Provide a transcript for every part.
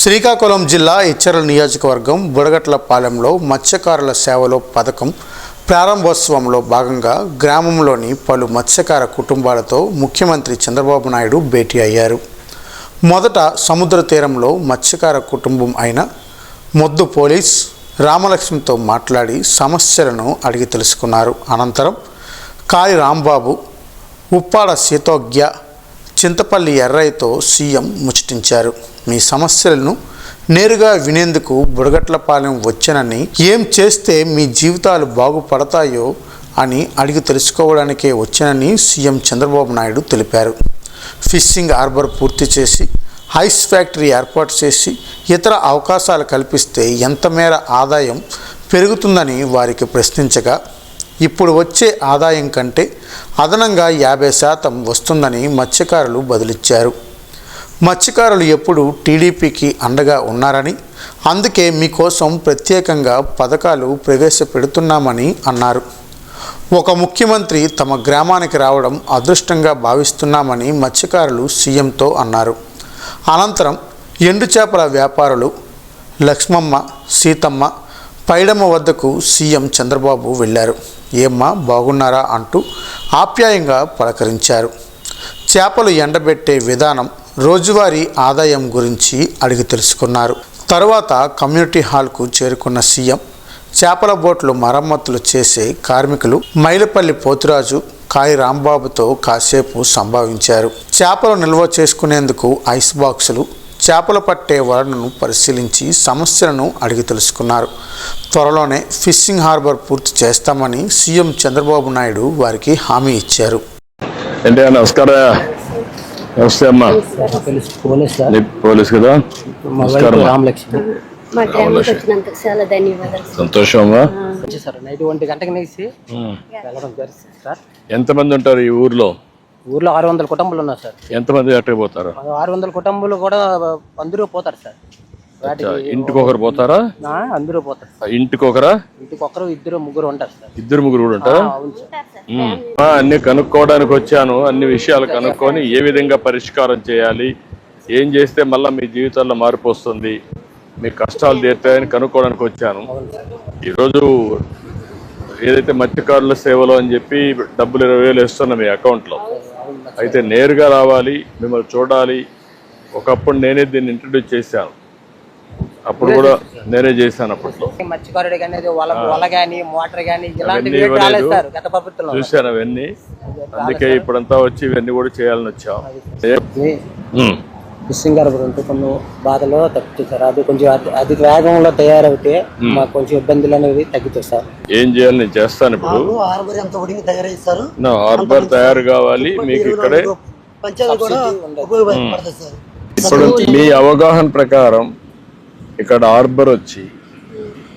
శ్రీకాకుళం జిల్లా ఇచ్చర్ల నియోజకవర్గం బుడగట్లపాలెంలో మత్స్యకారుల సేవలో పథకం ప్రారంభోత్సవంలో భాగంగా గ్రామంలోని పలు మత్స్యకార కుటుంబాలతో ముఖ్యమంత్రి చంద్రబాబు నాయుడు భేటీ అయ్యారు. మొదట సముద్ర తీరంలో మత్స్యకార కుటుంబం అయిన మొద్దు పోలీస్ రామలక్ష్మితో మాట్లాడి సమస్యలను అడిగి తెలుసుకున్నారు. అనంతరం కాళి రాంబాబు, ఉప్పాడ సీతోగ్య, చింతపల్లి ఎర్రయ్యతో సీఎం ముచ్చటించారు. మీ సమస్యలను నేరుగా వినేందుకు బుడగట్లపాలెం వచ్చానని, ఏం చేస్తే మీ జీవితాలు బాగుపడతాయో అని అడిగి తెలుసుకోవడానికే వచ్చానని సీఎం చంద్రబాబు నాయుడు తెలిపారు. ఫిషింగ్ హార్బర్ పూర్తి చేసి, ఐస్ ఫ్యాక్టరీ ఏర్పాటు చేసి ఇతర అవకాశాలు కల్పిస్తే ఎంత మేర ఆదాయం పెరుగుతుందని వారికి ప్రశ్నించగా, ఇప్పుడు వచ్చే ఆదాయం కంటే అదనంగా 50% వస్తుందని మత్స్యకారులు బదులిచ్చారు. మత్స్యకారులు ఎప్పుడు టీడీపీకి అండగా ఉన్నారని, అందుకే మీకోసం ప్రత్యేకంగా పథకాలు ప్రవేశపెడుతున్నామని అన్నారు. ఒక ముఖ్యమంత్రి తమ గ్రామానికి రావడం అదృష్టంగా భావిస్తున్నామని మత్స్యకారులు సీఎంతో అన్నారు. అనంతరం ఎండు చేపల వ్యాపారులు లక్ష్మమ్మ, సీతమ్మ, పైడమ్మ వద్దకు సీఎం చంద్రబాబు వెళ్ళారు. ఏమ్మా బాగున్నారా అంటూ ఆప్యాయంగా పలకరించారు. చేపలు ఎండబెట్టే విధానం, రోజువారీ ఆదాయం గురించి అడిగి తెలుసుకున్నారు. తరువాత కమ్యూనిటీ హాల్కు చేరుకున్న సీఎం చేపల బోట్లు మరమ్మతులు చేసే కార్మికులు మైలపల్లి పోతురాజు, కాళి రాంబాబుతో కాసేపు సంభావించారు. చేపలు నిల్వ చేసుకునేందుకు ఐస్ బాక్సులు, చేపలు పట్టే వలను పరిశీలించి సమస్యలను అడిగి తెలుసుకున్నారు. త్వరలోనే ఫిషింగ్ హార్బర్ పూర్తి చేస్తామని సీఎం చంద్రబాబు నాయుడు వారికి హామీ ఇచ్చారు. నమస్తే అమ్మా. పోలీస్ కదా, సంతోషం అమ్మా. ఎంతమంది ఉంటారు ఈ ఊర్లో? 600 కుటుంబాలు ఉన్నారు సార్. ఎంతమంది అక్కడికి పోతారు? 600 కుటుంబాలు కూడా అందరూ పోతారు సార్. ఇంటికి ఒకరు పోతారా? అందరూ పోతారు. ఇంటికి ఒకరు ఇద్దరు ముగ్గురు ఉంటారు సార్. ఇద్దరు ముగ్గురు కూడా ఉంటారా? అన్ని కనుక్కోవడానికి వచ్చాను. అన్ని విషయాలు కనుక్కొని ఏ విధంగా పరిష్కారం చేయాలి, ఏం చేస్తే మళ్ళీ మీ జీవితాల్లో మార్పు వస్తుంది, మీ కష్టాలు తీరుతాయని కనుక్కోవడానికి వచ్చాను. ఈరోజు ఏదైతే మత్స్యకారుల సేవలో అని చెప్పి డబ్బులు 20,000 వేస్తున్నా మీ అకౌంట్లో, అయితే నేరుగా రావాలి, మిమ్మల్ని చూడాలి. ఒకప్పుడు నేనే దీన్ని ఇంట్రడ్యూస్ చేశాను, అప్పుడు కూడా నేనే చేశాను. అప్పట్లో చూశాను అవన్నీ. అందుకే ఇప్పుడంతా వచ్చి ఇవన్నీ కూడా చేయాలని వచ్చాం. ఫిషింగ్ హార్బర్ ఉంటే కొన్ని బాధలో తగ్గుతుంది సార్. అది కొంచెం అధిక వేగంలో తయారైతే మాకు కొంచెం ఇబ్బందులు అనేవి తగ్గుతాయి సార్. ఏం చేయాలి నేను చేస్తాను. ఇప్పుడు హార్బర్ తయారు కావాలి మీకు ఇక్కడే. ఇప్పుడు మీ అవగాహన ప్రకారం ఇక్కడ హార్బర్ వచ్చి,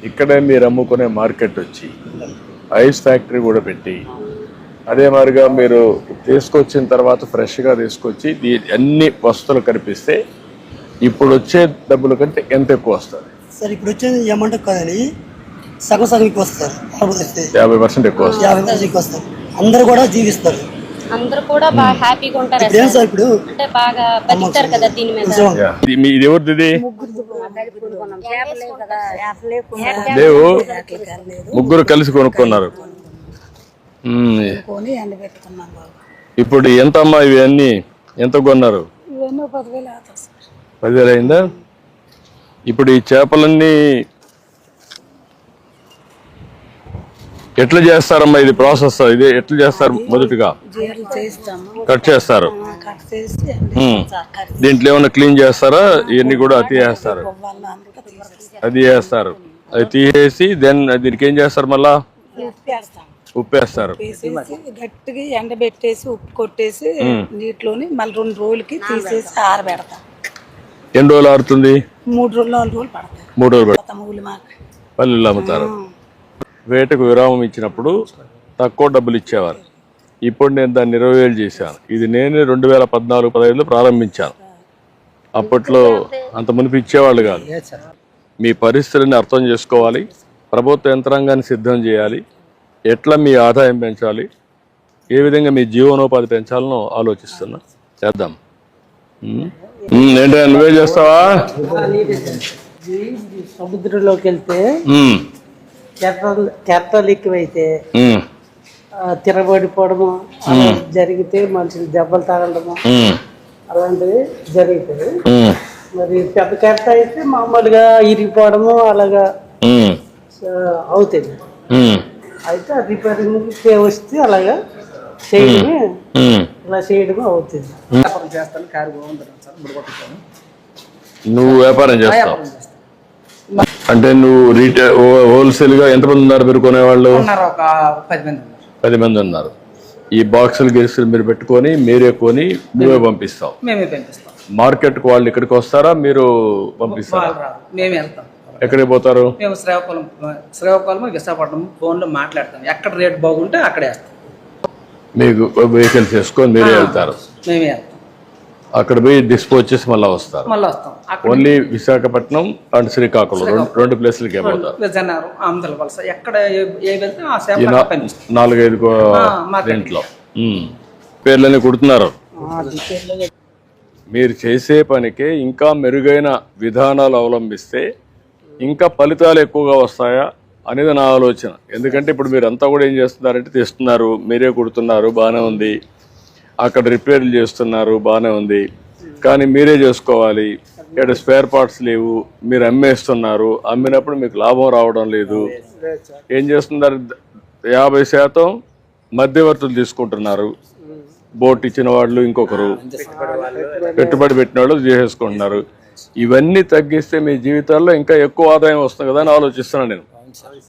ఇక్కడే మీరు అమ్ముకునే మార్కెట్ వచ్చి, ఐస్ ఫ్యాక్టరీ కూడా పెట్టి, అదే మాదిరిగా మీరు తీసుకొచ్చిన తర్వాత ఫ్రెష్గా తీసుకొచ్చి అన్ని వస్తువులు కనిపిస్తే ఇప్పుడు వచ్చే డబ్బుల కంటే ఎంత ఎక్కువ వస్తుంది సార్? ఇప్పుడు వచ్చేది ఏమంటే కదని సగం ఎక్కువ వస్తారు. 50% ఎక్కువ వస్తుంది. 50% ఎక్కువ వస్తారు. అందరూ కూడా జీవిస్తారు, అందరూ కూడా బాగా హ్యాపీగా ఉంటారు. ఇప్పుడు అంటే బాగా బతికారు కదా దీని మీద. ఇది ఎవరిది? లేవు, ముగ్గురు కలిసి కొనుక్కున్నారు. ఇప్పుడు ఎంత అమ్మా ఇవి అన్ని ఎంత కొన్నారు? 10,000 అయిందా? ఇప్పుడు ఈ చేపలన్నీ ఎట్లా చేస్తారమ్మా? ఇది ప్రాసెస్ ఇది ఎట్లా చేస్తారు? మొదటిగా కట్ చేస్తారు. దీంట్లో ఏమన్నా క్లీన్ చేస్తారా? ఇవన్నీ కూడా అది చేస్తారు. అది చేస్తారు. అది తీసేసి దెన్ దీనికి ఏం చేస్తారు? మళ్ళా ఉప్పేస్తారు. గట్టిగా ఎండబెట్టేసి ఉప్పు కొట్టేసి నీటిలోని మళ్ళీ 2 రోజులకి తీసేసి ఆరబెడతాం. ఎన్ని రోజులు ఆరుతుంది? 3 రోజులు 4 రోజులు పడతాయి. 3 రోజులు పెడతాం. పల్లెల్లో అమ్ముతారు. వేటకు విరామం ఇచ్చినప్పుడు తక్కువ డబ్బులు ఇచ్చేవారు. ఇప్పుడు నేను దాన్ని 20,000 చేశాను. ఇది నేను 2014-15లో ప్రారంభించాను. అప్పట్లో అంత మునిపి ఇచ్చేవాళ్ళు కాదు. మీ పరిస్థితిని అర్థం చేసుకోవాలి, ప్రభుత్వ యంత్రాంగాన్ని సిద్ధం చేయాలి, ఎట్లా మీ ఆదాయం పెంచాలి, ఏ విధంగా మీ జీవనోపాధి పెంచాలనో ఆలోచిస్తున్నా. చేద్దాం. ఏంటో నువ్వే చేస్తావా? సముద్రంలోకి వెళ్తే ఉమ్, కెరటాలు ఎక్కువైతే ఉమ్, తిరగబడిపోవడము అలా జరిగితే మనుషులు దెబ్బలు తగలడము ఉమ్, అలాంటివి జరుగుతుంది. ఉమ్, మరి పెద్ద కెరట అయితే మామూలుగా ఇరిగిపోవడము అలాగా ఉమ్, అవుతుంది. ఉమ్, అయితే రిపేరింగ్ వస్తే అలాగా చేయడమే ఉమ్. ఇలా చేయడమే అవుతుంది. నువ్వు వ్యాపారం చేస్తావు అంటే నువ్వు రీటైల్ హోల్సేల్ గా ఎంతమంది ఉన్నారు మీరు కొనేవాళ్ళు? ఒక 10 మంది ఉన్నారు. 10 మంది ఉన్నారు. ఈ బాక్సులు గెలుసులు మీరు పెట్టుకొని మీరే కొని నువ్వే పంపిస్తావు. మేమే పంపిస్తాం. మార్కెట్ కు వాళ్ళు ఇక్కడికి వస్తారా మీరు పంపిస్తారా? వాళ్ళు రారు, మేమే వెళ్తాం. ఎక్కడికి పోతారు? మేము శ్రీకాకుళం విశాఖపట్నం ఫోన్లో మాట్లాడతాం. ఎక్కడ రేట్ బాగుంటే అక్కడే వేస్తాం. మీకు వెహికల్స్ వేసుకొని మీరే వెళ్తారు. మేమే వెళ్తాం. అక్కడ పోయి డిస్పోజ్ చేసి మళ్ళీ వస్తారు. మళ్ళీ వస్తాం. అక్కడ ఓన్లీ విశాఖపట్నం అండ్ శ్రీకాకుళం రెండు ప్లేసులకే పోతారు. విజయనగరం, ఆంధ్ర వలస ఎక్కడ ఏ వెళ్తే ఆ సేప పంపిస్తాం. 4-5 దీంట్లో పేర్లన్నీ కుడుతున్నారు. మీరు చేసే పనికి ఇంకా మెరుగైన విధానాలు అవలంబిస్తే ఇంకా ఫలితాలు ఎక్కువగా వస్తాయా అనేది నా ఆలోచన. ఎందుకంటే ఇప్పుడు మీరు అంతా కూడా ఏం చేస్తున్నారంటే తెస్తున్నారు, మీరే కుడుతున్నారు, బాగానే ఉంది. అక్కడ రిపేర్లు చేస్తున్నారు, బాగానే ఉంది. కానీ మీరే చేసుకోవాలి. ఇక్కడ స్పేర్ పార్ట్స్ లేవు, మీరు అమ్మేస్తున్నారు. అమ్మినప్పుడు మీకు లాభం రావడం లేదు. ఏం చేస్తున్నారు? 50% మధ్యవర్తులు తీసుకుంటున్నారు. బోట్ ఇచ్చిన వాళ్ళు ఇంకొకరు, పెట్టుబడి పెట్టిన వాళ్ళు చేసేసుకుంటున్నారు. ఇవన్నీ తగ్గిస్తే మీ జీవితాల్లో ఇంకా ఎక్కువ ఆదాయం వస్తుంది కదా అని ఆలోచిస్తున్నాను నేను.